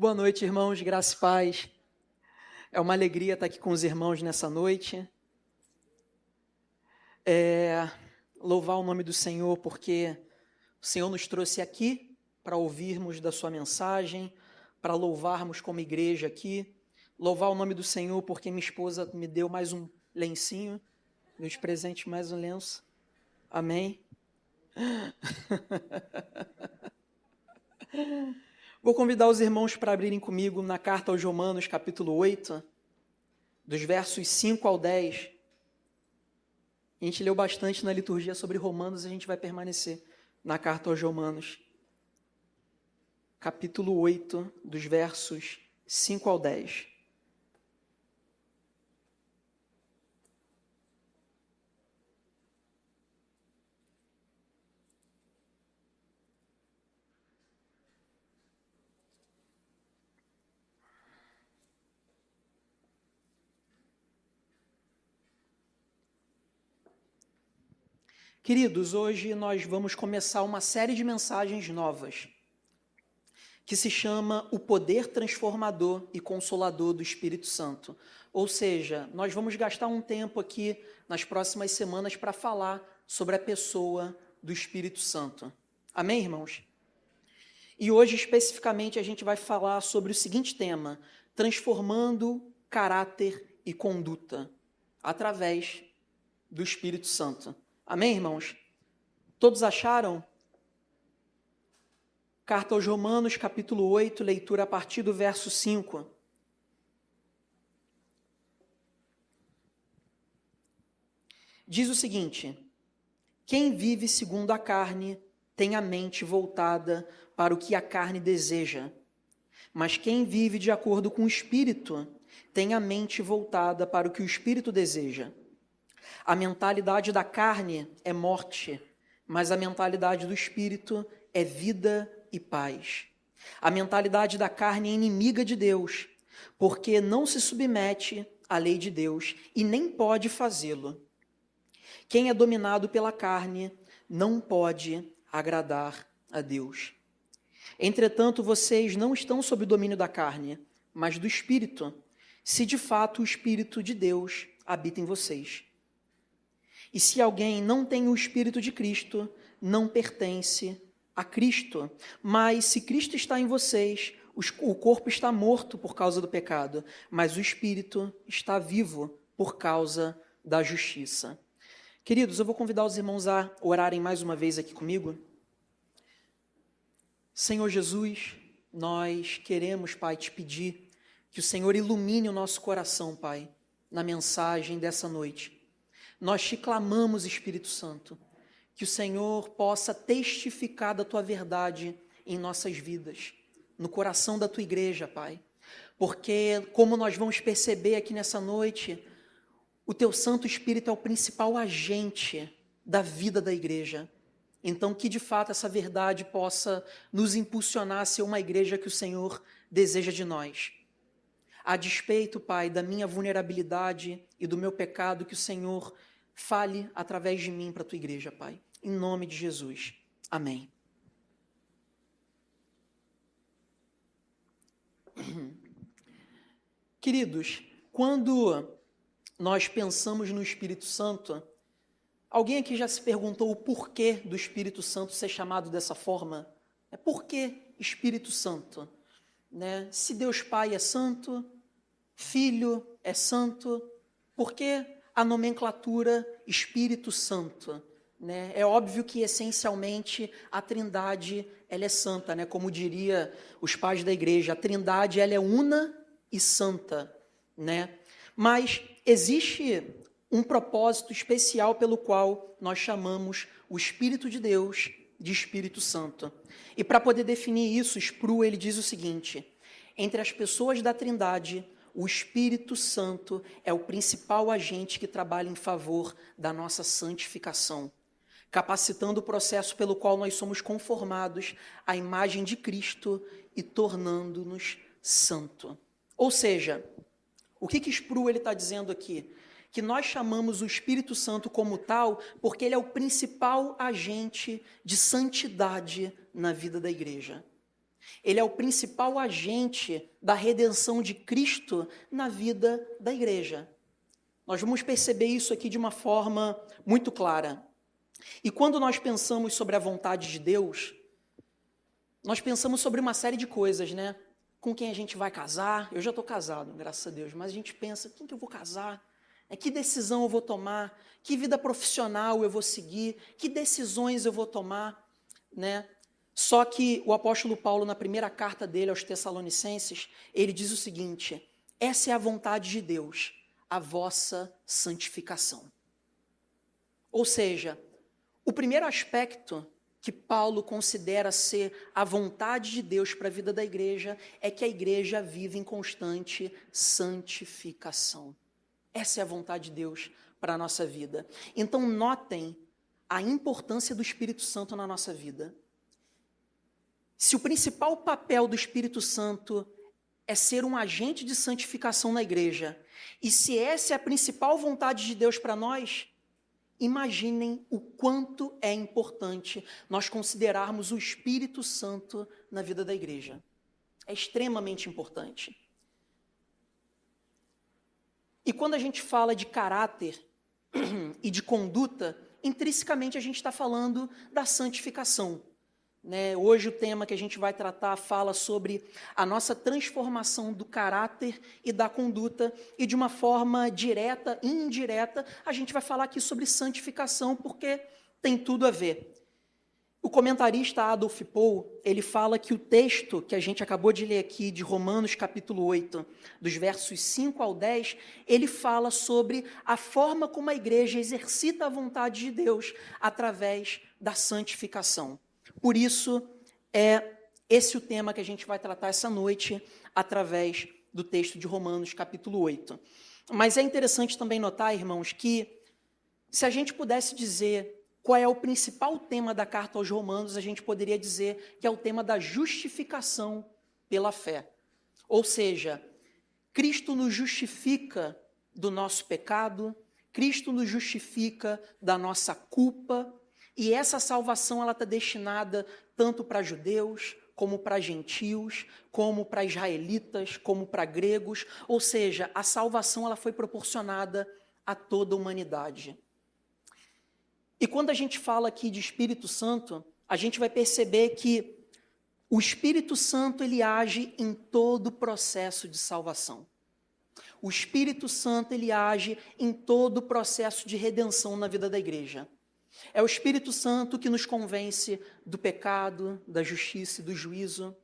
Boa noite, irmãos, graça e paz. É uma alegria estar aqui com os irmãos nessa noite. Louvar o nome do Senhor, porque o Senhor nos trouxe aqui para ouvirmos da sua mensagem, para louvarmos como igreja aqui. Louvar o nome do Senhor, porque minha esposa me deu mais um lencinho, meus presentes mais um lenço. Amém. Vou convidar os irmãos para abrirem comigo na carta aos Romanos, capítulo 8, dos versos 5 ao 10. A gente leu bastante na liturgia sobre Romanos, a gente vai permanecer na carta aos Romanos, capítulo 8, dos versos 5 ao 10. Queridos, hoje nós vamos começar uma série de mensagens novas, que se chama O Poder Transformador e Consolador do Espírito Santo. Ou seja, nós vamos gastar um tempo aqui nas próximas semanas para falar sobre a pessoa do Espírito Santo. Amém, irmãos? E hoje, especificamente, a gente vai falar sobre o seguinte tema: transformando caráter e conduta através do Espírito Santo. Amém, irmãos? Todos acharam? Carta aos Romanos, capítulo 8, leitura a partir do verso 5. Diz o seguinte: quem vive segundo a carne tem a mente voltada para o que a carne deseja, mas quem vive de acordo com o Espírito tem a mente voltada para o que o Espírito deseja. A mentalidade da carne é morte, mas a mentalidade do Espírito é vida e paz. A mentalidade da carne é inimiga de Deus, porque não se submete à lei de Deus e nem pode fazê-lo. Quem é dominado pela carne não pode agradar a Deus. Entretanto, vocês não estão sob o domínio da carne, mas do Espírito, se de fato o Espírito de Deus habita em vocês. E se alguém não tem o Espírito de Cristo, não pertence a Cristo. Mas se Cristo está em vocês, o corpo está morto por causa do pecado, mas o Espírito está vivo por causa da justiça. Queridos, eu vou convidar os irmãos a orarem mais uma vez aqui comigo. Senhor Jesus, nós queremos, Pai, te pedir que o Senhor ilumine o nosso coração, Pai, na mensagem dessa noite. Nós te clamamos, Espírito Santo, que o Senhor possa testificar da tua verdade em nossas vidas, no coração da tua igreja, Pai. Porque, como nós vamos perceber aqui nessa noite, o teu Santo Espírito é o principal agente da vida da igreja. Então, que de fato essa verdade possa nos impulsionar a ser uma igreja que o Senhor deseja de nós. A despeito, Pai, da minha vulnerabilidade e do meu pecado, que o Senhor fale através de mim para a tua igreja, Pai. Em nome de Jesus. Amém. Queridos, quando nós pensamos no Espírito Santo, alguém aqui já se perguntou o porquê do Espírito Santo ser chamado dessa forma? Por que Espírito Santo? Se Deus Pai é santo, Filho é santo, por que a nomenclatura Espírito Santo? É óbvio que, essencialmente, a Trindade ela é santa, como diria os pais da igreja, a Trindade ela é una e santa. Mas existe um propósito especial pelo qual nós chamamos o Espírito de Deus de Espírito Santo. E para poder definir isso, Sproul ele diz o seguinte: entre as pessoas da Trindade, o Espírito Santo é o principal agente que trabalha em favor da nossa santificação, capacitando o processo pelo qual nós somos conformados à imagem de Cristo e tornando-nos santo. Ou seja, o que Sproul está dizendo aqui? Que nós chamamos o Espírito Santo como tal porque ele é o principal agente de santidade na vida da igreja. Ele é o principal agente da redenção de Cristo na vida da igreja. Nós vamos perceber isso aqui de uma forma muito clara. E quando nós pensamos sobre a vontade de Deus, nós pensamos sobre uma série de coisas, né? Com quem a gente vai casar. Eu já estou casado, graças a Deus, mas a gente pensa, quem que eu vou casar? Que decisão eu vou tomar? Que vida profissional eu vou seguir? Que decisões eu vou tomar? Né? Só que o apóstolo Paulo, na primeira carta dele aos Tessalonicenses, ele diz o seguinte: essa é a vontade de Deus, a vossa santificação. Ou seja, o primeiro aspecto que Paulo considera ser a vontade de Deus para a vida da igreja é que a igreja vive em constante santificação. Essa é a vontade de Deus para a nossa vida. Então, notem a importância do Espírito Santo na nossa vida. Se o principal papel do Espírito Santo é ser um agente de santificação na igreja, e se essa é a principal vontade de Deus para nós, imaginem o quanto é importante nós considerarmos o Espírito Santo na vida da igreja. É extremamente importante. E quando a gente fala de caráter e de conduta, intrinsecamente a gente está falando da santificação. Né? Hoje o tema que a gente vai tratar fala sobre a nossa transformação do caráter e da conduta, e de uma forma direta e indireta, a gente vai falar aqui sobre santificação, porque tem tudo a ver. O comentarista Adolf Paul, ele fala que o texto que a gente acabou de ler aqui, de Romanos capítulo 8, dos versos 5 ao 10, ele fala sobre a forma como a igreja exercita a vontade de Deus através da santificação. Por isso, é esse o tema que a gente vai tratar essa noite, através do texto de Romanos, capítulo 8. Mas é interessante também notar, irmãos, que se a gente pudesse dizer qual é o principal tema da carta aos Romanos, a gente poderia dizer que é o tema da justificação pela fé. Ou seja, Cristo nos justifica do nosso pecado, Cristo nos justifica da nossa culpa, e essa salvação ela está destinada tanto para judeus, como para gentios, como para israelitas, como para gregos. Ou seja, a salvação ela foi proporcionada a toda a humanidade. E quando a gente fala aqui de Espírito Santo, a gente vai perceber que o Espírito Santo ele age em todo o processo de salvação. O Espírito Santo ele age em todo o processo de redenção na vida da igreja. É o Espírito Santo que nos convence do pecado, da justiça e do juízo.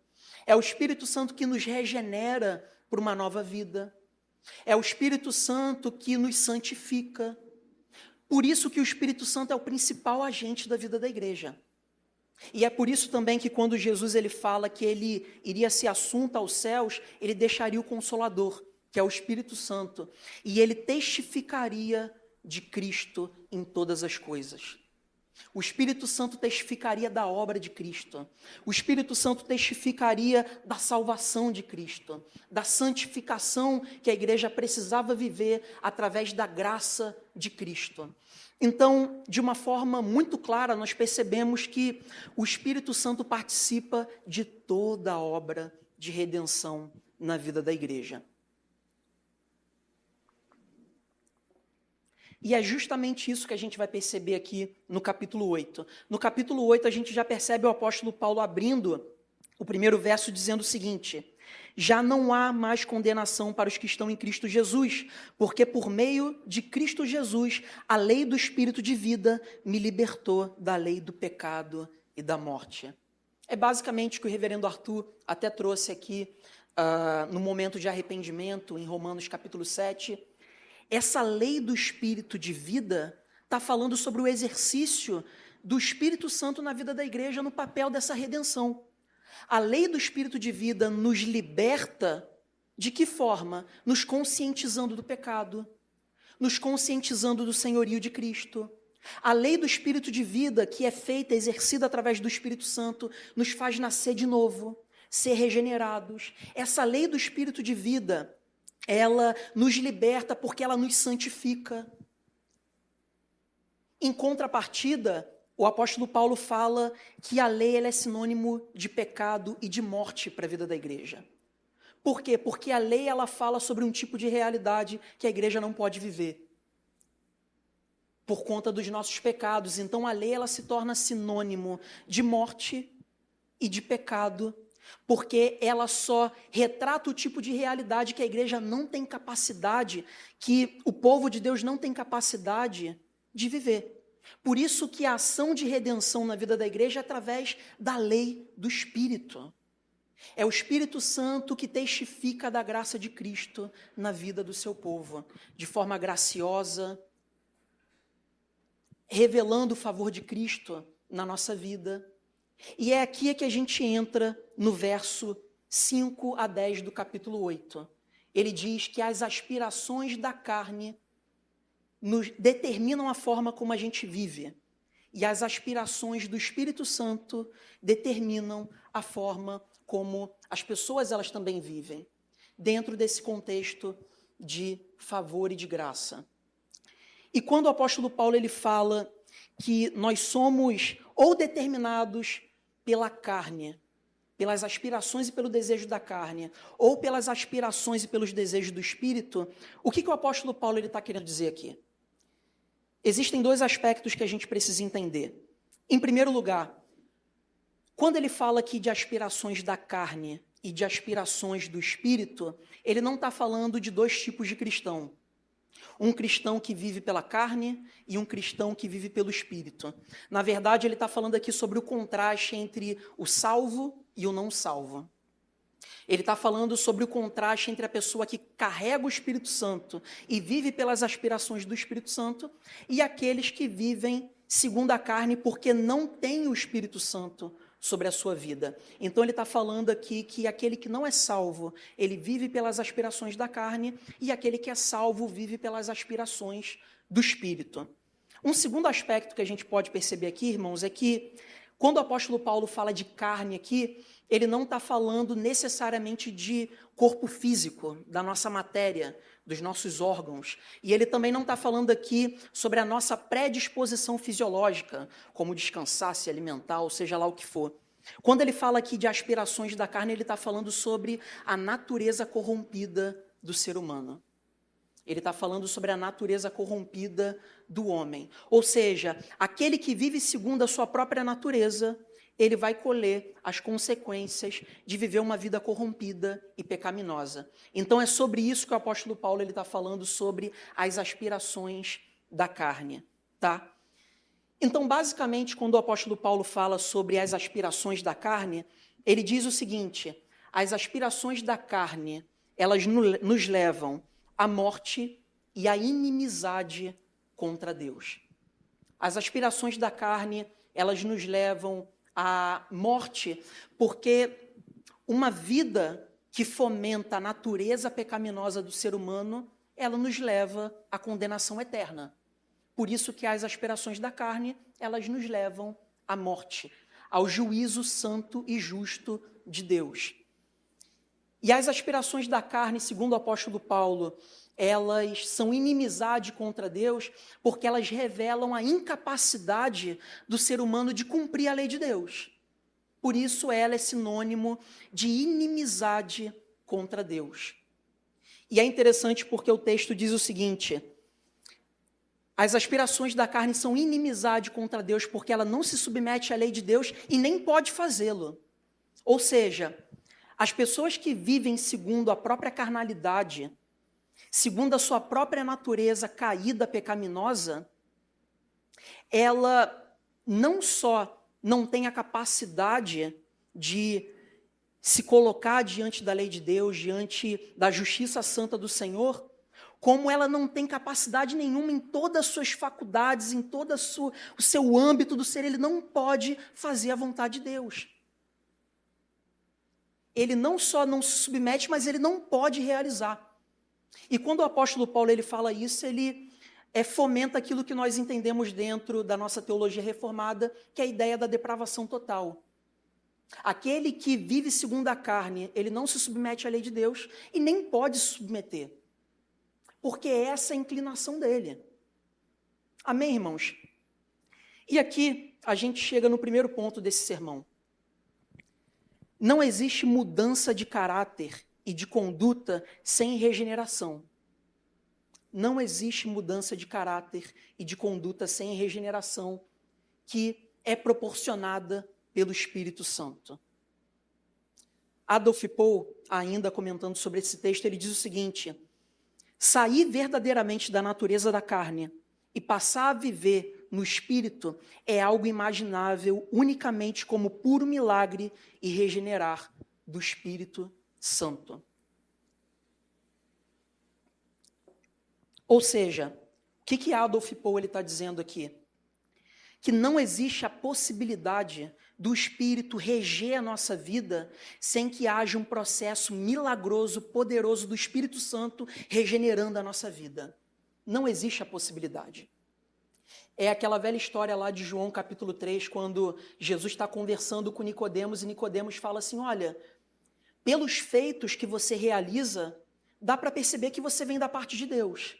É o Espírito Santo que nos regenera por uma nova vida. É o Espírito Santo que nos santifica. Por isso que o Espírito Santo é o principal agente da vida da igreja. E é por isso também que quando Jesus ele fala que ele iria ser assunto aos céus, ele deixaria o Consolador, que é o Espírito Santo, e ele testificaria de Cristo em todas as coisas. O Espírito Santo testificaria da obra de Cristo. O Espírito Santo testificaria da salvação de Cristo, da santificação que a igreja precisava viver através da graça de Cristo. Então, de uma forma muito clara, nós percebemos que o Espírito Santo participa de toda a obra de redenção na vida da igreja. E é justamente isso que a gente vai perceber aqui no capítulo 8. No capítulo 8, a gente já percebe o apóstolo Paulo abrindo o primeiro verso dizendo o seguinte: já não há mais condenação para os que estão em Cristo Jesus, porque por meio de Cristo Jesus, a lei do Espírito de vida me libertou da lei do pecado e da morte. É basicamente o que o reverendo Arthur até trouxe aqui no momento de arrependimento, em Romanos capítulo 7. Essa lei do Espírito de vida está falando sobre o exercício do Espírito Santo na vida da igreja no papel dessa redenção. A lei do Espírito de vida nos liberta de que forma? Nos conscientizando do pecado, nos conscientizando do senhorio de Cristo. A lei do Espírito de vida, que é feita, exercida através do Espírito Santo, nos faz nascer de novo, ser regenerados. Essa lei do Espírito de vida, ela nos liberta porque ela nos santifica. Em contrapartida, o apóstolo Paulo fala que a lei ela é sinônimo de pecado e de morte para a vida da igreja. Por quê? Porque a lei ela fala sobre um tipo de realidade que a igreja não pode viver por conta dos nossos pecados. Então a lei ela se torna sinônimo de morte e de pecado, porque ela só retrata o tipo de realidade que a igreja não tem capacidade, que o povo de Deus não tem capacidade de viver. Por isso que a ação de redenção na vida da igreja é através da lei do Espírito. É o Espírito Santo que testifica da graça de Cristo na vida do seu povo, de forma graciosa, revelando o favor de Cristo na nossa vida. E é aqui que a gente entra no verso 5 a 10 do capítulo 8. Ele diz que as aspirações da carne nos determinam a forma como a gente vive. E as aspirações do Espírito Santo determinam a forma como as pessoas elas também vivem, dentro desse contexto de favor e de graça. E quando o apóstolo Paulo ele fala que nós somos ou determinados pela carne, pelas aspirações e pelo desejo da carne, ou pelas aspirações e pelos desejos do Espírito, o que o apóstolo Paulo está querendo dizer aqui? Existem dois aspectos que a gente precisa entender. Em primeiro lugar, quando ele fala aqui de aspirações da carne e de aspirações do Espírito, ele não está falando de dois tipos de cristão. Um cristão que vive pela carne e um cristão que vive pelo Espírito. Na verdade, ele está falando aqui sobre o contraste entre o salvo e o não salvo. Ele está falando sobre o contraste entre a pessoa que carrega o Espírito Santo e vive pelas aspirações do Espírito Santo e aqueles que vivem segundo a carne porque não têm o Espírito Santo sobre a sua vida. Então ele está falando aqui que aquele que não é salvo, ele vive pelas aspirações da carne e aquele que é salvo vive pelas aspirações do Espírito. Um segundo aspecto que a gente pode perceber aqui, irmãos, é que quando o apóstolo Paulo fala de carne aqui, ele não está falando necessariamente de corpo físico, da nossa matéria, dos nossos órgãos. E ele também não está falando aqui sobre a nossa predisposição fisiológica, como descansar, se alimentar, ou seja lá o que for. Quando ele fala aqui de aspirações da carne, ele está falando sobre a natureza corrompida do ser humano. Ele está falando sobre a natureza corrompida do homem. Ou seja, aquele que vive segundo a sua própria natureza, ele vai colher as consequências de viver uma vida corrompida e pecaminosa. Então é sobre isso que o apóstolo Paulo está falando, sobre as aspirações da carne. Tá? Então, basicamente, quando o apóstolo Paulo fala sobre as aspirações da carne, ele diz o seguinte: as aspirações da carne, elas nos levam à morte e à inimizade contra Deus. As aspirações da carne, elas nos levam à morte, porque uma vida que fomenta a natureza pecaminosa do ser humano, ela nos leva à condenação eterna. Por isso que as aspirações da carne, elas nos levam à morte, ao juízo santo e justo de Deus. E as aspirações da carne, segundo o apóstolo Paulo, elas são inimizade contra Deus porque elas revelam a incapacidade do ser humano de cumprir a lei de Deus. Por isso ela é sinônimo de inimizade contra Deus. E é interessante porque o texto diz o seguinte: as aspirações da carne são inimizade contra Deus porque ela não se submete à lei de Deus e nem pode fazê-lo. Ou seja, as pessoas que vivem segundo a própria carnalidade, segundo a sua própria natureza caída, pecaminosa, ela não só não tem a capacidade de se colocar diante da lei de Deus, diante da justiça santa do Senhor, como ela não tem capacidade nenhuma em todas as suas faculdades, em todo o seu âmbito do ser, ele não pode fazer a vontade de Deus. Ele não só não se submete, mas ele não pode realizar. E quando o apóstolo Paulo ele fala isso, ele fomenta aquilo que nós entendemos dentro da nossa teologia reformada, que é a ideia da depravação total. Aquele que vive segundo a carne, ele não se submete à lei de Deus e nem pode se submeter, porque essa é a inclinação dele. Amém, irmãos? E aqui, a gente chega no primeiro ponto desse sermão. Não existe mudança de caráter e de conduta sem regeneração. Não existe mudança de caráter e de conduta sem regeneração que é proporcionada pelo Espírito Santo. Adolf Paul, ainda comentando sobre esse texto, ele diz o seguinte: sair verdadeiramente da natureza da carne e passar a viver no Espírito é algo imaginável unicamente como puro milagre e regenerar do Espírito Santo. Ou seja, o que Adolf Paul está dizendo aqui? Que não existe a possibilidade do Espírito reger a nossa vida sem que haja um processo milagroso, poderoso do Espírito Santo regenerando a nossa vida. Não existe a possibilidade. É aquela velha história lá de João capítulo 3, quando Jesus está conversando com Nicodemos e Nicodemos fala assim: olha, pelos feitos que você realiza, dá para perceber que você vem da parte de Deus.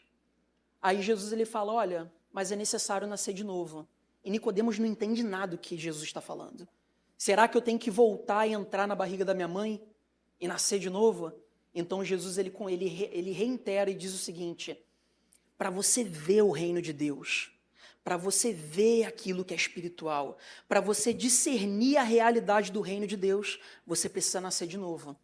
Aí Jesus ele fala: olha, mas é necessário nascer de novo. E Nicodemos não entende nada do que Jesus está falando. Será que eu tenho que voltar e entrar na barriga da minha mãe e nascer de novo? Então Jesus ele reitera e diz o seguinte: para você ver o reino de Deus, para você ver aquilo que é espiritual, para você discernir a realidade do reino de Deus, você precisa nascer de novo.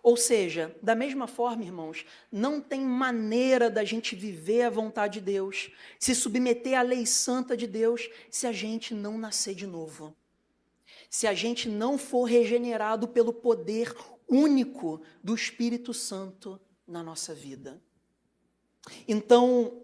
Ou seja, da mesma forma, irmãos, não tem maneira da gente viver a vontade de Deus, se submeter à lei santa de Deus, se a gente não nascer de novo. Se a gente não for regenerado pelo poder único do Espírito Santo na nossa vida. Então,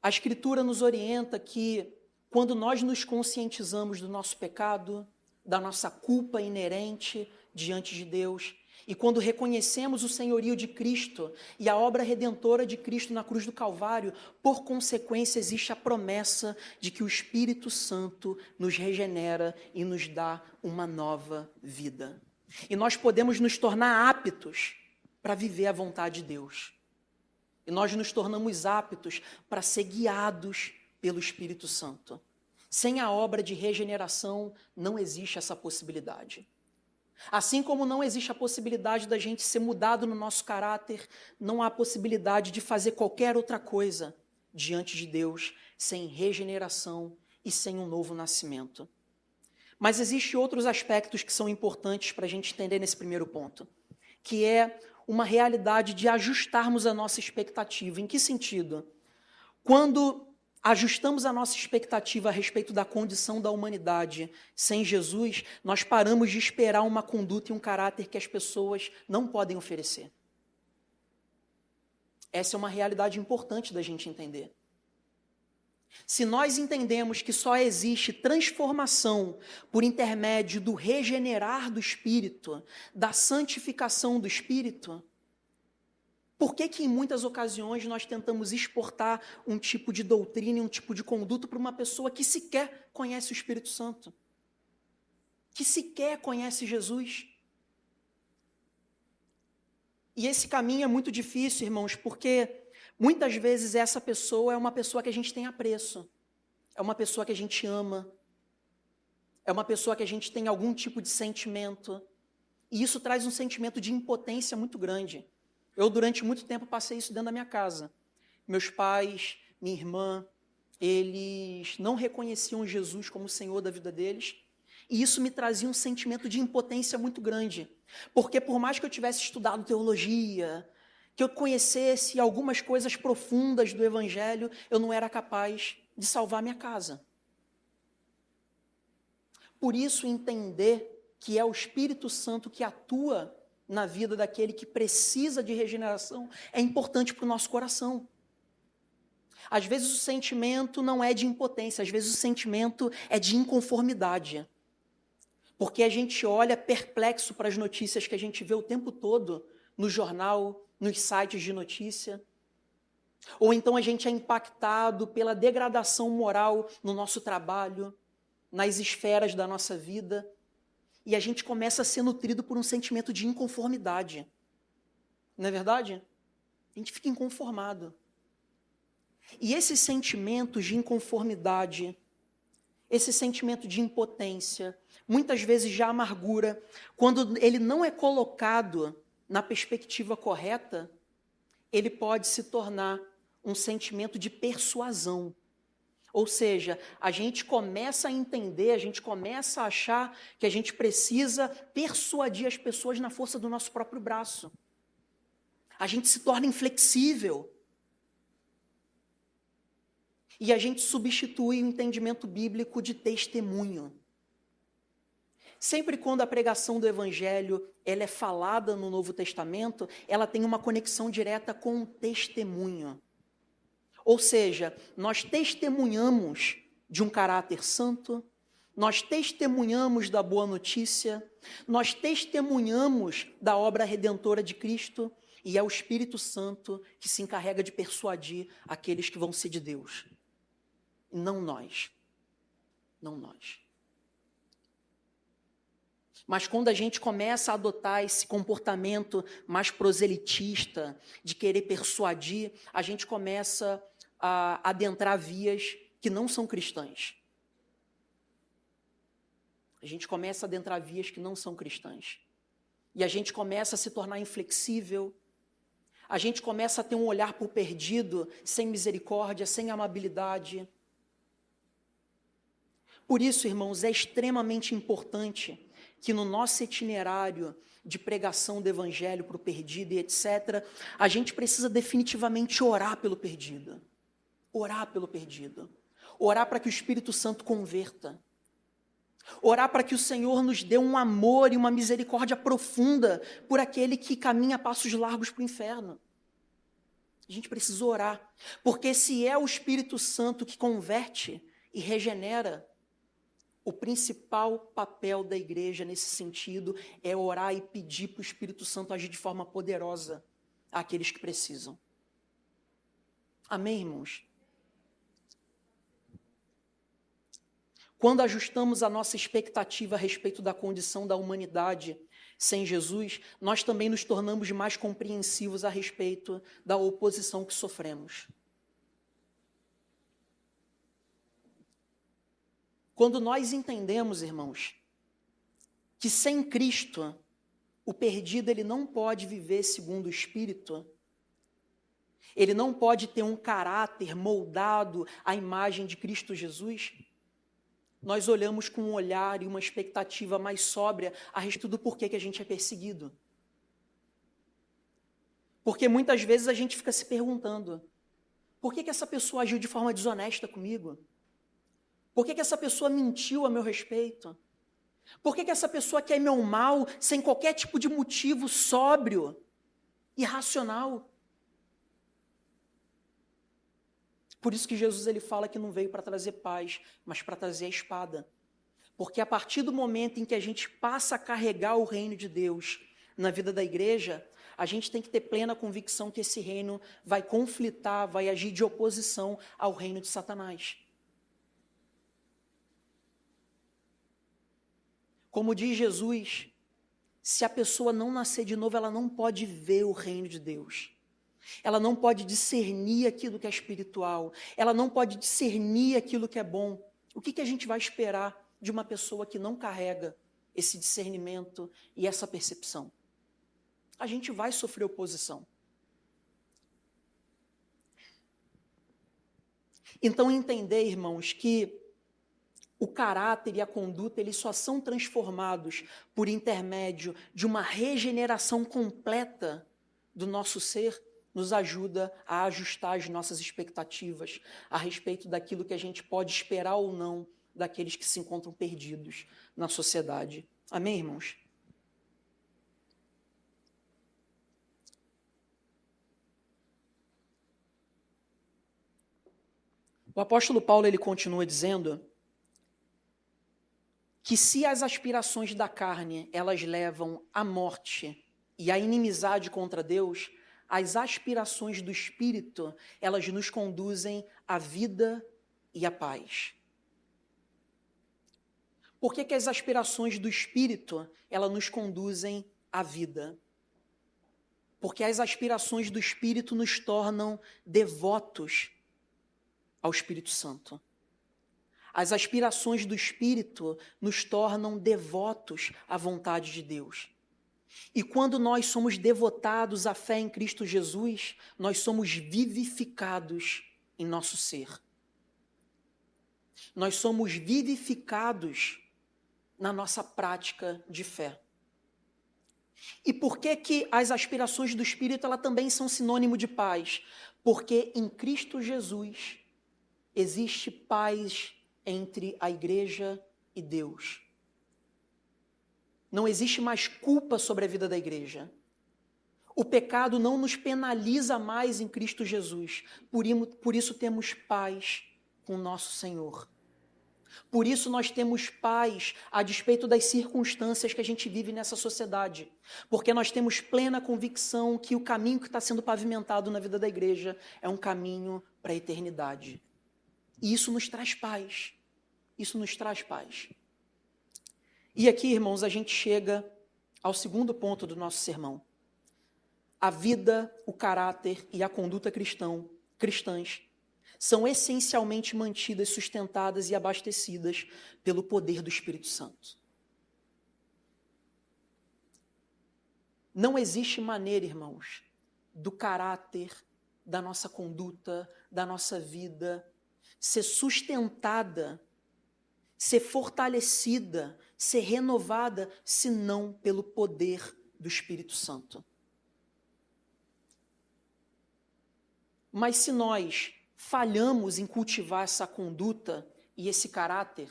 a Escritura nos orienta que, quando nós nos conscientizamos do nosso pecado, da nossa culpa inerente diante de Deus, e quando reconhecemos o senhorio de Cristo e a obra redentora de Cristo na cruz do Calvário, por consequência existe a promessa de que o Espírito Santo nos regenera e nos dá uma nova vida. E nós podemos nos tornar aptos para viver a vontade de Deus. E nós nos tornamos aptos para ser guiados pelo Espírito Santo. Sem a obra de regeneração, não existe essa possibilidade. Assim como não existe a possibilidade da gente ser mudado no nosso caráter, não há possibilidade de fazer qualquer outra coisa diante de Deus sem regeneração e sem um novo nascimento. Mas existem outros aspectos que são importantes para a gente entender nesse primeiro ponto, que é uma realidade de ajustarmos a nossa expectativa. Em que sentido? Quando ajustamos a nossa expectativa a respeito da condição da humanidade sem Jesus, nós paramos de esperar uma conduta e um caráter que as pessoas não podem oferecer. Essa é uma realidade importante da gente entender. Se nós entendemos que só existe transformação por intermédio do regenerar do Espírito, da santificação do Espírito, por que em muitas ocasiões nós tentamos exportar um tipo de doutrina e um tipo de conduta para uma pessoa que sequer conhece o Espírito Santo? Que sequer conhece Jesus? E esse caminho é muito difícil, irmãos, porque muitas vezes essa pessoa é uma pessoa que a gente tem apreço, é uma pessoa que a gente ama, é uma pessoa que a gente tem algum tipo de sentimento, e isso traz um sentimento de impotência muito grande. Eu, durante muito tempo, passei isso dentro da minha casa. Meus pais, minha irmã, eles não reconheciam Jesus como o Senhor da vida deles, e isso me trazia um sentimento de impotência muito grande, porque por mais que eu tivesse estudado teologia, que eu conhecesse algumas coisas profundas do Evangelho, eu não era capaz de salvar minha casa. Por isso, entender que é o Espírito Santo que atua na vida daquele que precisa de regeneração é importante para o nosso coração. Às vezes o sentimento não é de impotência, às vezes o sentimento é de inconformidade. Porque a gente olha perplexo para as notícias que a gente vê o tempo todo no jornal, nos sites de notícia. Ou então a gente é impactado pela degradação moral no nosso trabalho, nas esferas da nossa vida, e a gente começa a ser nutrido por um sentimento de inconformidade. Não é verdade? A gente fica inconformado. E esses sentimentos de inconformidade esse sentimento de impotência, muitas vezes de amargura, quando ele não é colocado na perspectiva correta, ele pode se tornar um sentimento de persuasão. Ou seja, a gente começa a entender, a gente começa a achar que a gente precisa persuadir as pessoas na força do nosso próprio braço. A gente se torna inflexível. E a gente substitui o entendimento bíblico de testemunho. Sempre quando a pregação do Evangelho ela é falada no Novo Testamento, ela tem uma conexão direta com o testemunho. Ou seja, nós testemunhamos de um caráter santo, nós testemunhamos da boa notícia, nós testemunhamos da obra redentora de Cristo, e é o Espírito Santo que se encarrega de persuadir aqueles que vão ser de Deus. Não nós. Não nós. Mas quando a gente começa a adotar esse comportamento mais proselitista, de querer persuadir, a gente começa a adentrar vias que não são cristãs. A gente começa a adentrar vias que não são cristãs. E a gente começa a se tornar inflexível. A gente começa a ter um olhar para o perdido, sem misericórdia, sem amabilidade. Por isso, irmãos, é extremamente importante que no nosso itinerário de pregação do Evangelho para o perdido e etc., a gente precisa definitivamente orar pelo perdido. Orar pelo perdido. Orar para que o Espírito Santo converta. Orar para que o Senhor nos dê um amor e uma misericórdia profunda por aquele que caminha passos largos para o inferno. A gente precisa orar, porque se é o Espírito Santo que converte e regenera, o principal papel da igreja nesse sentido é orar e pedir para o Espírito Santo agir de forma poderosa àqueles que precisam. Amém, irmãos? Quando ajustamos a nossa expectativa a respeito da condição da humanidade sem Jesus, nós também nos tornamos mais compreensivos a respeito da oposição que sofremos. Quando nós entendemos, irmãos, que sem Cristo, o perdido ele não pode viver segundo o Espírito, ele não pode ter um caráter moldado à imagem de Cristo Jesus, nós olhamos com um olhar e uma expectativa mais sóbria a respeito do porquê que a gente é perseguido. Porque muitas vezes a gente fica se perguntando, por que essa pessoa agiu de forma desonesta comigo? Por que essa pessoa mentiu a meu respeito? Por que essa pessoa quer meu mal sem qualquer tipo de motivo sóbrio e racional? Por isso que Jesus ele fala que não veio para trazer paz, mas para trazer a espada. Porque a partir do momento em que a gente passa a carregar o reino de Deus na vida da igreja, a gente tem que ter plena convicção que esse reino vai conflitar, vai agir de oposição ao reino de Satanás. Como diz Jesus, se a pessoa não nascer de novo, ela não pode ver o reino de Deus. Ela não pode discernir aquilo que é espiritual. Ela não pode discernir aquilo que é bom. O que a gente vai esperar de uma pessoa que não carrega esse discernimento e essa percepção? A gente vai sofrer oposição. Então, entender, irmãos, que o caráter e a conduta, eles só são transformados por intermédio de uma regeneração completa do nosso ser, nos ajuda a ajustar as nossas expectativas a respeito daquilo que a gente pode esperar ou não daqueles que se encontram perdidos na sociedade. Amém, irmãos? O apóstolo Paulo ele continua dizendo que se as aspirações da carne elas levam à morte e à inimizade contra Deus, as aspirações do Espírito, elas nos conduzem à vida e à paz. Por que as aspirações do Espírito, elas nos conduzem à vida? Porque as aspirações do Espírito nos tornam devotos ao Espírito Santo. As aspirações do Espírito nos tornam devotos à vontade de Deus. E quando nós somos devotados à fé em Cristo Jesus, nós somos vivificados em nosso ser. Nós somos vivificados na nossa prática de fé. E por que que as aspirações do Espírito elas também são sinônimo de paz? Porque em Cristo Jesus existe paz entre a igreja e Deus. Não existe mais culpa sobre a vida da igreja. O pecado não nos penaliza mais em Cristo Jesus. Por isso temos paz com o nosso Senhor. Por isso nós temos paz a despeito das circunstâncias que a gente vive nessa sociedade. Porque nós temos plena convicção que o caminho que está sendo pavimentado na vida da igreja é um caminho para a eternidade. E isso nos traz paz. Isso nos traz paz. E aqui, irmãos, a gente chega ao segundo ponto do nosso sermão. A vida, o caráter e a conduta cristãs são essencialmente mantidas, sustentadas e abastecidas pelo poder do Espírito Santo. Não existe maneira, irmãos, do caráter, da nossa conduta, da nossa vida, ser sustentada, ser fortalecida, ser renovada, senão pelo poder do Espírito Santo. Mas se nós falhamos em cultivar essa conduta e esse caráter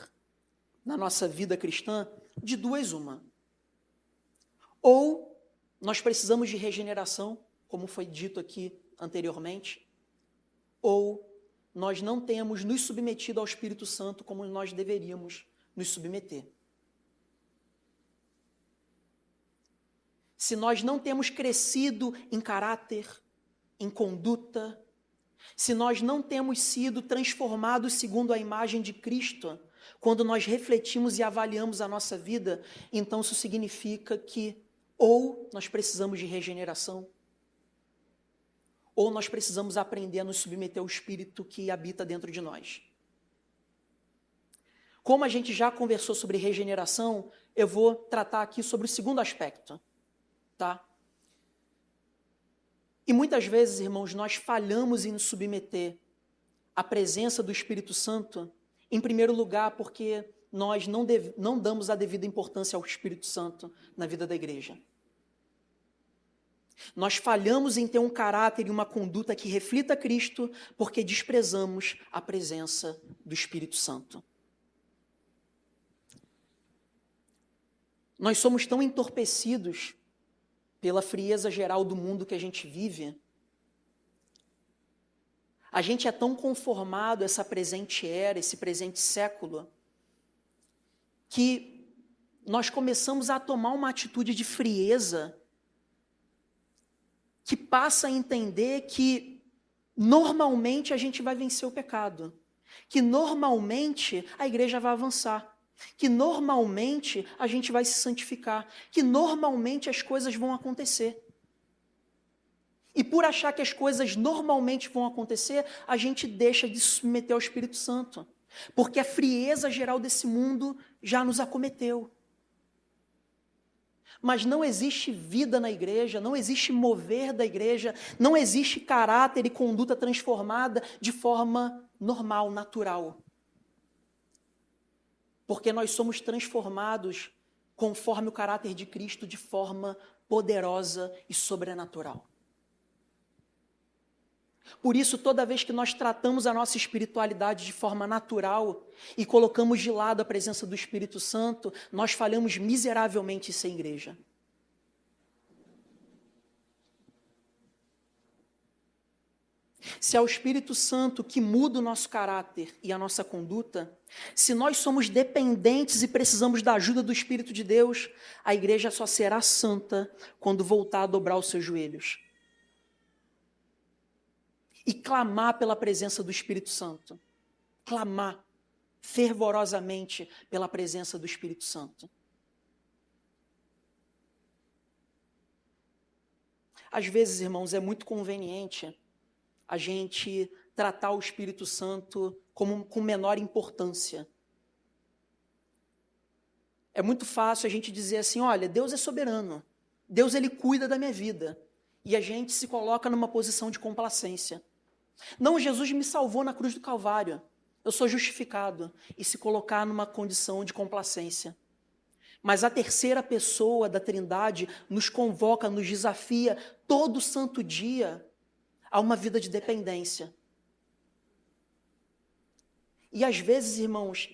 na nossa vida cristã, de duas uma. Ou nós precisamos de regeneração, como foi dito aqui anteriormente, ou nós não temos nos submetido ao Espírito Santo como nós deveríamos nos submeter. Se nós não temos crescido em caráter, em conduta, se nós não temos sido transformados segundo a imagem de Cristo, quando nós refletimos e avaliamos a nossa vida, então isso significa que ou nós precisamos de regeneração, ou nós precisamos aprender a nos submeter ao Espírito que habita dentro de nós. Como a gente já conversou sobre regeneração, eu vou tratar aqui sobre o segundo aspecto, tá? E muitas vezes, irmãos, nós falhamos em nos submeter à presença do Espírito Santo, em primeiro lugar, porque nós não damos a devida importância ao Espírito Santo na vida da igreja. Nós falhamos em ter um caráter e uma conduta que reflita Cristo, porque desprezamos a presença do Espírito Santo. Nós somos tão entorpecidos pela frieza geral do mundo que a gente vive. A gente é tão conformado a essa presente era, esse presente século, que nós começamos a tomar uma atitude de frieza que passa a entender que normalmente a gente vai vencer o pecado, que normalmente a igreja vai avançar, que normalmente a gente vai se santificar, que normalmente as coisas vão acontecer. E por achar que as coisas normalmente vão acontecer, a gente deixa de se submeter ao Espírito Santo, porque a frieza geral desse mundo já nos acometeu. Mas não existe vida na igreja, não existe mover da igreja, não existe caráter e conduta transformada de forma normal, natural. Porque nós somos transformados conforme o caráter de Cristo de forma poderosa e sobrenatural. Por isso, toda vez que nós tratamos a nossa espiritualidade de forma natural e colocamos de lado a presença do Espírito Santo, nós falhamos miseravelmente em ser igreja. Se é o Espírito Santo que muda o nosso caráter e a nossa conduta, se nós somos dependentes e precisamos da ajuda do Espírito de Deus, a igreja só será santa quando voltar a dobrar os seus joelhos e clamar pela presença do Espírito Santo. Clamar fervorosamente pela presença do Espírito Santo. Às vezes, irmãos, é muito conveniente a gente tratar o Espírito Santo com menor importância É muito fácil a gente dizer assim, olha, Deus é soberano. Deus, ele cuida da minha vida. E a gente se coloca numa posição de complacência. Não, Jesus me salvou na cruz do Calvário. Eu sou justificado. E se colocar numa condição de complacência. Mas a terceira pessoa da Trindade nos convoca, nos desafia todo santo dia a uma vida de dependência. E às vezes, irmãos,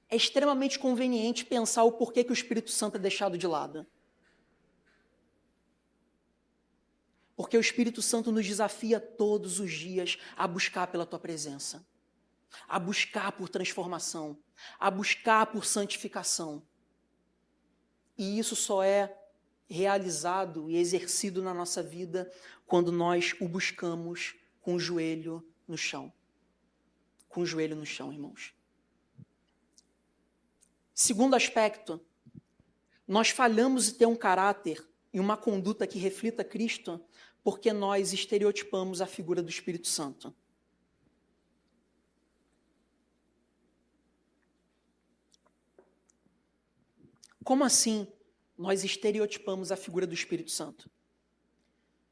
é extremamente conveniente pensar o porquê que o Espírito Santo é deixado de lado. Porque o Espírito Santo nos desafia todos os dias a buscar pela tua presença, a buscar por transformação, a buscar por santificação. E isso só é realizado e exercido na nossa vida quando nós o buscamos com o joelho no chão. Com o joelho no chão, irmãos. Segundo aspecto, nós falhamos em ter um caráter e uma conduta que reflita Cristo porque nós estereotipamos a figura do Espírito Santo. Como assim nós estereotipamos a figura do Espírito Santo?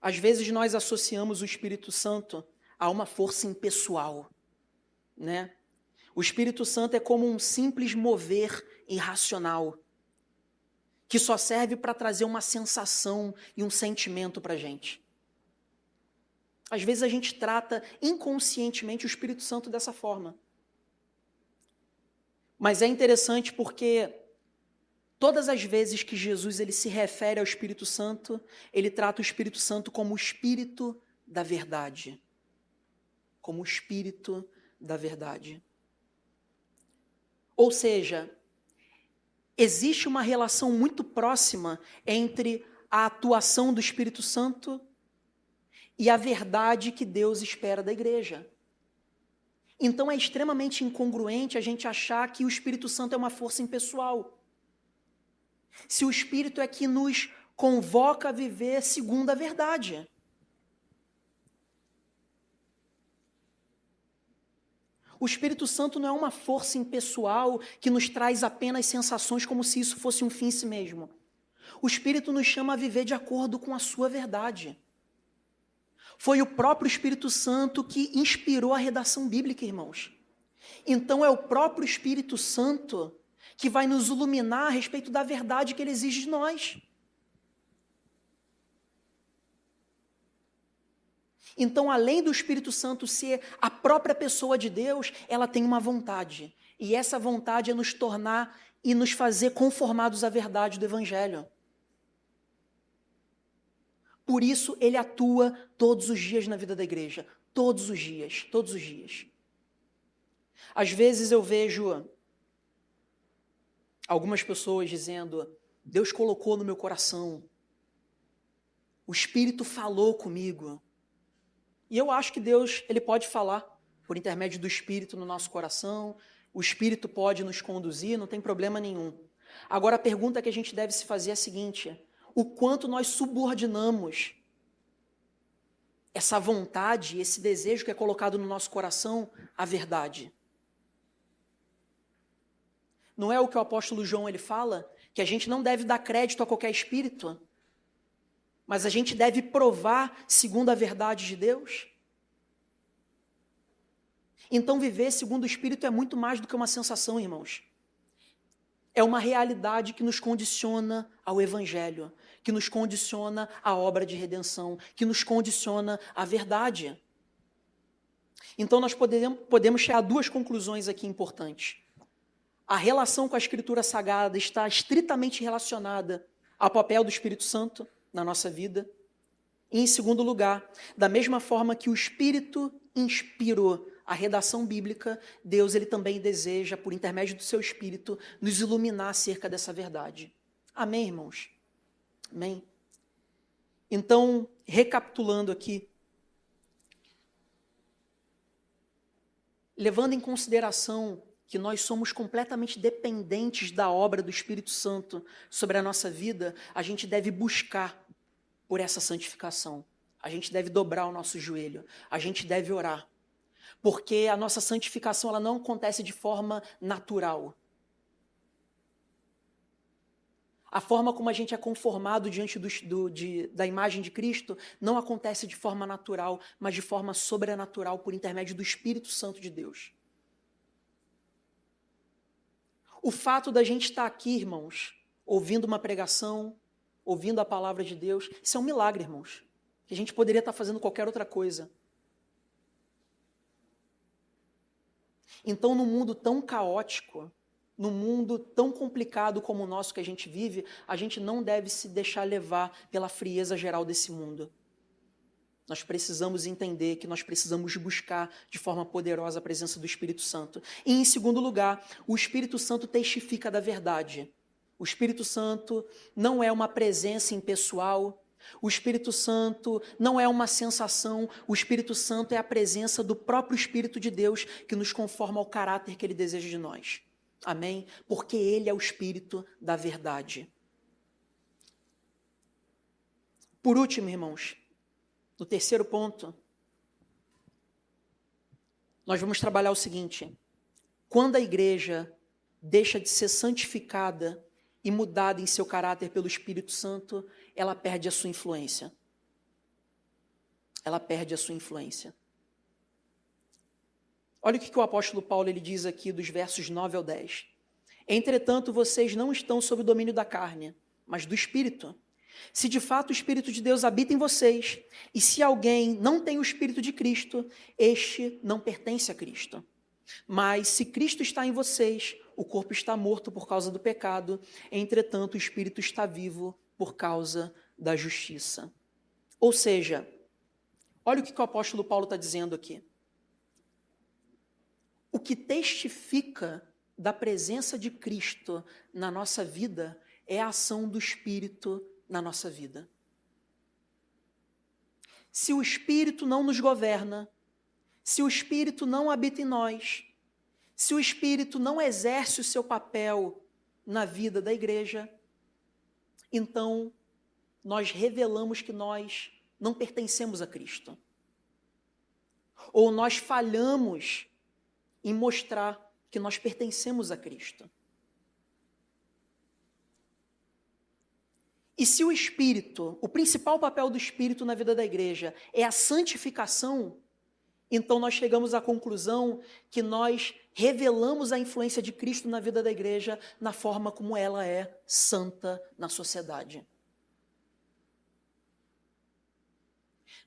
Às vezes nós associamos o Espírito Santo a uma força impessoal, né? O Espírito Santo é como um simples mover irracional, que só serve para trazer uma sensação e um sentimento para a gente. Às vezes a gente trata inconscientemente o Espírito Santo dessa forma. Mas é interessante porque todas as vezes que Jesus ele se refere ao Espírito Santo, ele trata o Espírito Santo como o Espírito da verdade. Como o Espírito da verdade. Ou seja, existe uma relação muito próxima entre a atuação do Espírito Santo e a verdade que Deus espera da igreja. Então é extremamente incongruente a gente achar que o Espírito Santo é uma força impessoal. Se o Espírito é que nos convoca a viver segundo a verdade. O Espírito Santo não é uma força impessoal que nos traz apenas sensações como se isso fosse um fim em si mesmo. O Espírito nos chama a viver de acordo com a sua verdade. Foi o próprio Espírito Santo que inspirou a redação bíblica, irmãos. Então é o próprio Espírito Santo que vai nos iluminar a respeito da verdade que ele exige de nós. Então, além do Espírito Santo ser a própria pessoa de Deus, ela tem uma vontade. E essa vontade é nos tornar e nos fazer conformados à verdade do Evangelho. Por isso, ele atua todos os dias na vida da igreja. Todos os dias, todos os dias. Às vezes eu vejo algumas pessoas dizendo, Deus colocou no meu coração, o Espírito falou comigo. E eu acho que Deus ele pode falar por intermédio do Espírito no nosso coração, o Espírito pode nos conduzir, não tem problema nenhum. Agora a pergunta que a gente deve se fazer é a seguinte, o quanto nós subordinamos essa vontade, esse desejo que é colocado no nosso coração à verdade. Não é o que o apóstolo João ele fala? Que a gente não deve dar crédito a qualquer espírito, mas a gente deve provar segundo a verdade de Deus? Então viver segundo o Espírito é muito mais do que uma sensação, irmãos. É uma realidade que nos condiciona ao Evangelho, que nos condiciona à obra de redenção, que nos condiciona à verdade. Então nós podemos chegar a duas conclusões aqui importantes. A relação com a Escritura Sagrada está estritamente relacionada ao papel do Espírito Santo na nossa vida. E, em segundo lugar, da mesma forma que o Espírito inspirou a redação bíblica, Deus ele também deseja, por intermédio do seu Espírito, nos iluminar acerca dessa verdade. Amém, irmãos? Amém? Então, recapitulando aqui, levando em consideração que nós somos completamente dependentes da obra do Espírito Santo sobre a nossa vida, a gente deve buscar por essa santificação. A gente deve dobrar o nosso joelho, a gente deve orar. Porque a nossa santificação ela não acontece de forma natural. A forma como a gente é conformado diante da imagem de Cristo não acontece de forma natural, mas de forma sobrenatural por intermédio do Espírito Santo de Deus. O fato da gente estar aqui, irmãos, ouvindo uma pregação, ouvindo a palavra de Deus, isso é um milagre, irmãos. Que a gente poderia estar fazendo qualquer outra coisa. Então, num mundo tão caótico, num mundo tão complicado como o nosso que a gente vive, a gente não deve se deixar levar pela frieza geral desse mundo. Nós precisamos entender que nós precisamos buscar de forma poderosa a presença do Espírito Santo. E, em segundo lugar, o Espírito Santo testifica da verdade. O Espírito Santo não é uma presença impessoal, o Espírito Santo não é uma sensação, o Espírito Santo é a presença do próprio Espírito de Deus que nos conforma ao caráter que Ele deseja de nós. Amém? Porque Ele é o Espírito da verdade. Por último, irmãos, no terceiro ponto, nós vamos trabalhar o seguinte: quando a igreja deixa de ser santificada e mudada em seu caráter pelo Espírito Santo, ela perde a sua influência. Ela perde a sua influência. Olha o que o apóstolo Paulo ele diz aqui dos versos 9 ao 10. Entretanto, vocês não estão sob o domínio da carne, mas do Espírito. Se de fato o Espírito de Deus habita em vocês, e se alguém não tem o Espírito de Cristo, este não pertence a Cristo. Mas se Cristo está em vocês, o corpo está morto por causa do pecado, entretanto o Espírito está vivo por causa da justiça. Ou seja, olha o que o apóstolo Paulo está dizendo aqui. O que testifica da presença de Cristo na nossa vida é a ação do Espírito na nossa vida. Se o Espírito não nos governa, se o Espírito não habita em nós, se o Espírito não exerce o seu papel na vida da igreja, então nós revelamos que nós não pertencemos a Cristo. Ou nós falhamos em mostrar que nós pertencemos a Cristo. E se o Espírito, o principal papel do Espírito na vida da igreja é a santificação, então nós chegamos à conclusão que nós revelamos a influência de Cristo na vida da igreja na forma como ela é santa na sociedade.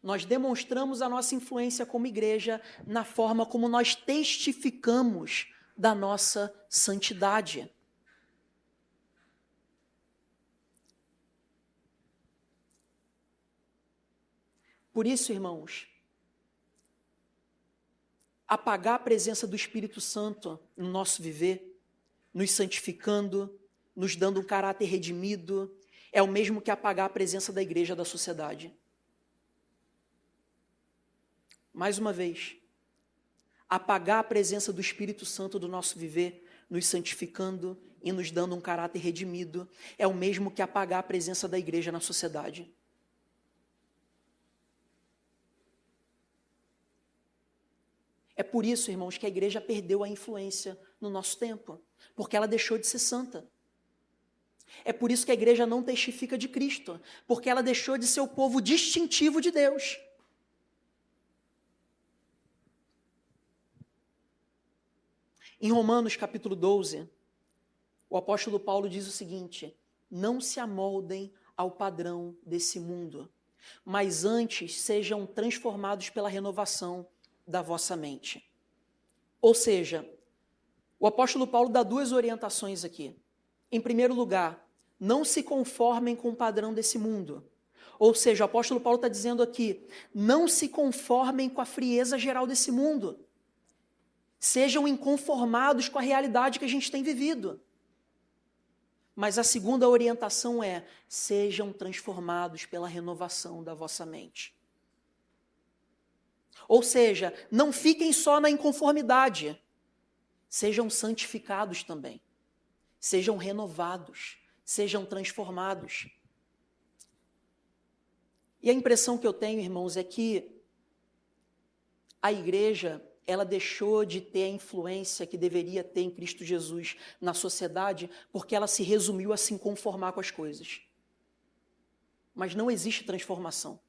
Nós demonstramos a nossa influência como igreja na forma como nós testificamos da nossa santidade. Por isso, irmãos, apagar a presença do Espírito Santo no nosso viver, nos santificando, nos dando um caráter redimido, é o mesmo que apagar a presença da igreja da sociedade. Mais uma vez, apagar a presença do Espírito Santo do nosso viver, nos santificando e nos dando um caráter redimido, é o mesmo que apagar a presença da igreja na sociedade. É por isso, irmãos, que a igreja perdeu a influência no nosso tempo, porque ela deixou de ser santa. É por isso que a igreja não testifica de Cristo, porque ela deixou de ser o povo distintivo de Deus. Em Romanos capítulo 12, o apóstolo Paulo diz o seguinte: não se amoldem ao padrão desse mundo, mas antes sejam transformados pela renovação da vossa mente. Ou seja, o apóstolo Paulo dá duas orientações aqui. Em primeiro lugar, não se conformem com o padrão desse mundo. Ou seja, o apóstolo Paulo está dizendo aqui, não se conformem com a frieza geral desse mundo. Sejam inconformados com a realidade que a gente tem vivido. Mas a segunda orientação é, sejam transformados pela renovação da vossa mente. Ou seja, não fiquem só na inconformidade, sejam santificados também, sejam renovados, sejam transformados. E a impressão que eu tenho, irmãos, é que a igreja, ela deixou de ter a influência que deveria ter em Cristo Jesus na sociedade, porque ela se resumiu a se conformar com as coisas. Mas não existe transformação.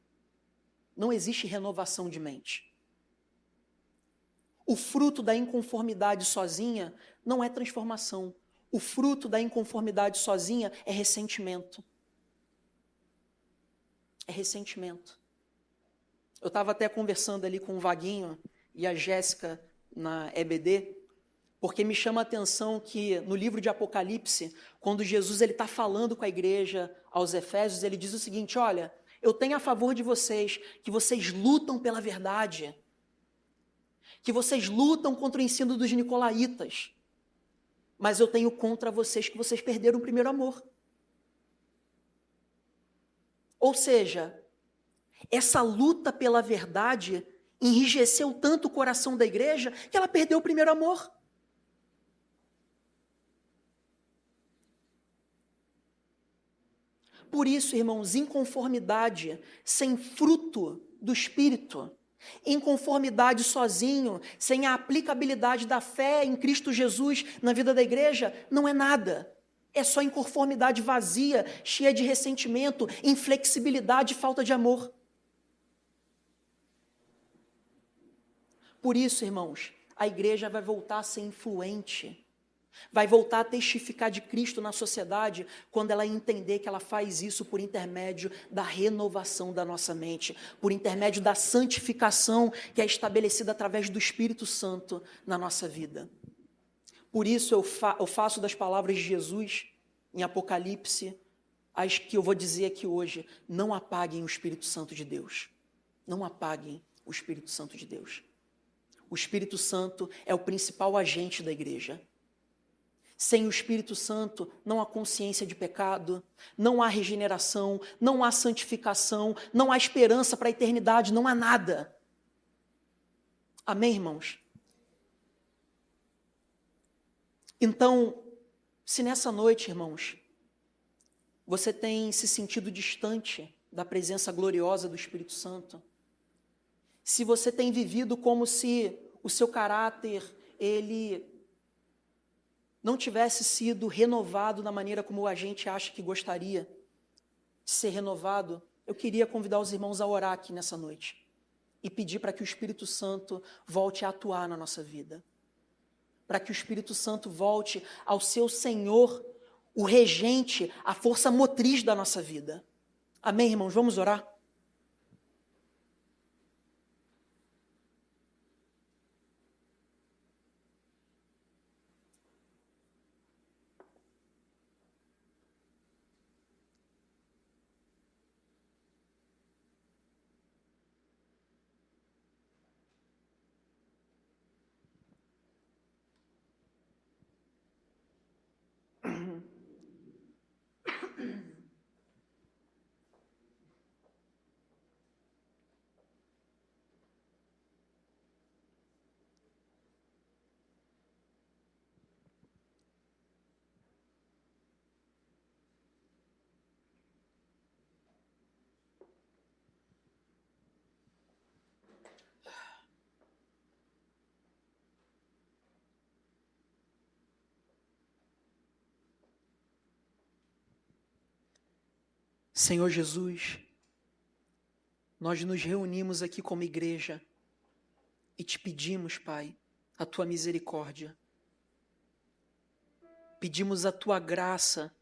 Não existe renovação de mente. O fruto da inconformidade sozinha não é transformação. O fruto da inconformidade sozinha é ressentimento. É ressentimento. Eu estava até conversando ali com o Vaguinho e a Jéssica na EBD, porque me chama a atenção que no livro de Apocalipse, quando Jesus está falando com a igreja aos Efésios, ele diz o seguinte: olha, eu tenho a favor de vocês que vocês lutam pela verdade, que vocês lutam contra o ensino dos nicolaítas, mas eu tenho contra vocês que vocês perderam o primeiro amor. Ou seja, essa luta pela verdade enrijeceu tanto o coração da igreja que ela perdeu o primeiro amor. Por isso, irmãos, inconformidade sem fruto do Espírito, inconformidade sozinho, sem a aplicabilidade da fé em Cristo Jesus na vida da igreja, não é nada. É só inconformidade vazia, cheia de ressentimento, inflexibilidade e falta de amor. Por isso, irmãos, a igreja vai voltar a ser influente, vai voltar a testificar de Cristo na sociedade quando ela entender que ela faz isso por intermédio da renovação da nossa mente, por intermédio da santificação que é estabelecida através do Espírito Santo na nossa vida. Por isso eu faço das palavras de Jesus em Apocalipse as que eu vou dizer aqui hoje: não apaguem o Espírito Santo de Deus. Não apaguem o Espírito Santo de Deus. O Espírito Santo é o principal agente da igreja. Sem o Espírito Santo, não há consciência de pecado, não há regeneração, não há santificação, não há esperança para a eternidade, não há nada. Amém, irmãos? Então, se nessa noite, irmãos, você tem se sentido distante da presença gloriosa do Espírito Santo, se você tem vivido como se o seu caráter, ele não tivesse sido renovado da maneira como a gente acha que gostaria de ser renovado, eu queria convidar os irmãos a orar aqui nessa noite e pedir para que o Espírito Santo volte a atuar na nossa vida, para que o Espírito Santo volte ao seu Senhor, o regente, a força motriz da nossa vida. Amém, irmãos? Vamos orar? Senhor Jesus, nós nos reunimos aqui como igreja e te pedimos, Pai, a tua misericórdia. Pedimos a tua graça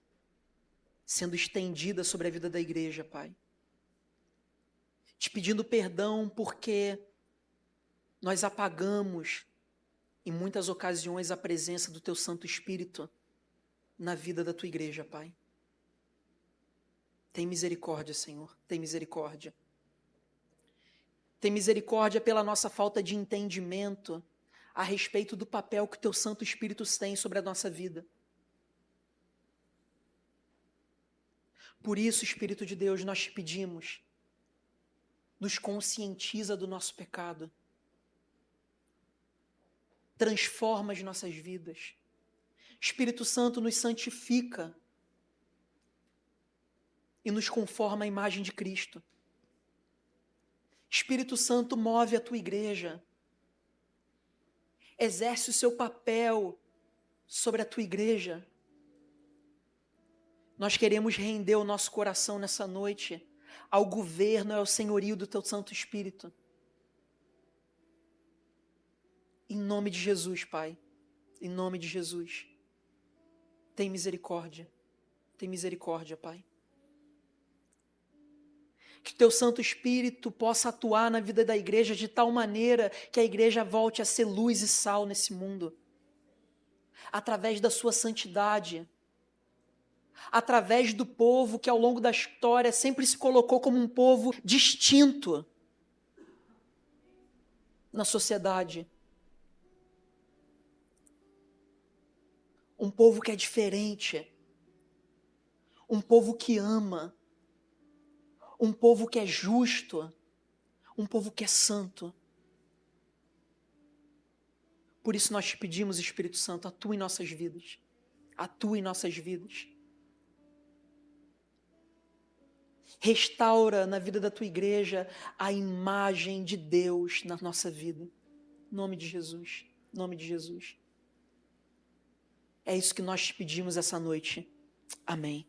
sendo estendida sobre a vida da igreja, Pai. Te pedindo perdão porque nós apagamos em muitas ocasiões a presença do teu Santo Espírito na vida da tua igreja, Pai. Tem misericórdia, Senhor, tem misericórdia. Tem misericórdia pela nossa falta de entendimento a respeito do papel que o teu Santo Espírito tem sobre a nossa vida. Por isso, Espírito de Deus, nós te pedimos, nos conscientiza do nosso pecado, transforma as nossas vidas. Espírito Santo nos santifica e nos conforma à imagem de Cristo. Espírito Santo, move a tua igreja exerce o seu papel sobre a tua igreja. Nós queremos render o nosso coração nessa noite ao governo e ao senhorio do teu Santo Espírito. Em nome de Jesus, Pai. Em nome de Jesus. Tem misericórdia. Tem misericórdia, Pai. Que teu Santo Espírito possa atuar na vida da igreja de tal maneira que a igreja volte a ser luz e sal nesse mundo. Através da sua santidade. Através do povo que ao longo da história sempre se colocou como um povo distinto na sociedade. Um povo que é diferente. Um povo que ama. Um povo que é justo. Um povo que é santo. Por isso nós te pedimos, Espírito Santo, atua em nossas vidas. Atua em nossas vidas. Restaura na vida da tua igreja a imagem de Deus na nossa vida. Em nome de Jesus. Em nome de Jesus. É isso que nós te pedimos essa noite. Amém.